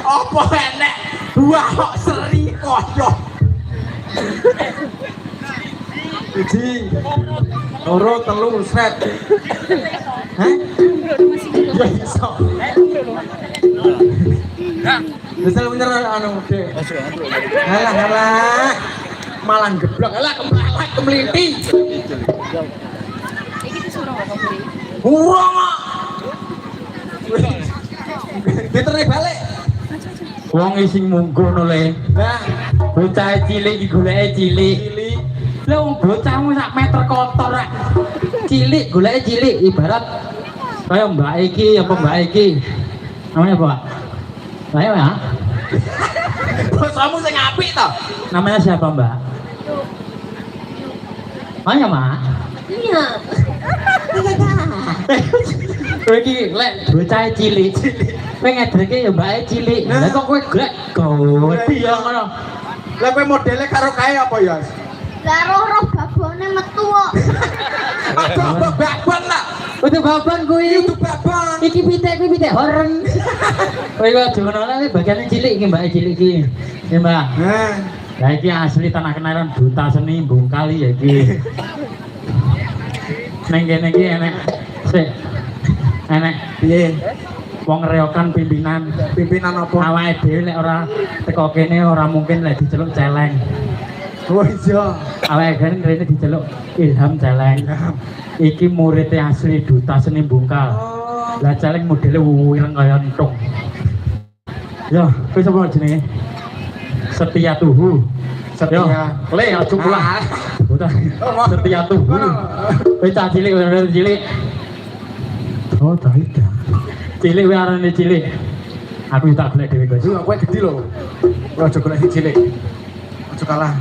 Apa enek buah kok seri koyo. Siji, loro, telu, sret. Hah? Ya iso. Nah, bisa bener anu gede. Halah halah. Malah geblok, halah kemelinti. Iki disuruh kok beli. Urang kok. Diterik balik. Wong sing munggono le. Nah, Bocah cilik iki goleke cilik. Lah wong bocahmu sak meter kotor rek. Cilik goleke cilik ibarat kaya mbak iki apa mbak iki. Namanya apa? Lah ya. bosamu sing apik to. Namanya siapa, Mbak? Mana, Mak? Iya. Kowe iki lek bocah cilik. Kowe ngedreke ya mbake cilik. Lah kok kowe glek gede ya ngono. Lah kowe modele karo kae apa ya? Lah roh babone metu kok. Apa babon lah. Udah baban kuwi. Itu babon. Iki pitik horeng. Kowe kok aja ngono lek bagian cilik iki mbake cilik iki. Ya, Mbak. Nah, Lah iki asli tanah kenalan duta seni Bungkali ya iki. Neng kene iki enek sik. Enek piye? wong reokan pimpinan Pimpinan apa? awake dhewe lek ora teko kene ora mungkin lek diceluk celeng. Oh iya. Awake dhewe rene diceluk Ilham Celeng. Iki muridé asli duta seni Bungkal. Lah celeng modele wireng kaya entung. Yo, kowe sapa jenenge? Setia Tuhu. Setia. Le aja pulang. Duta Setia Tuhu. Kowe cah cilik ora cilik. Oh, taida. Cilik wae arane cilik. Aku tak golek dhewe, Guys. Kowe gede lho. Ora aja golek cilik. Aja kalah.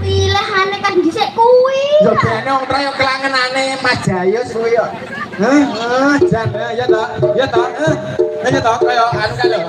Pilihane kan dhisik kuwi. Ya bene wong tra yo kelangenane Mas Jayus kuwi yo. Jan ya ta. Ya ta. Ya ta kaya anu kan lho.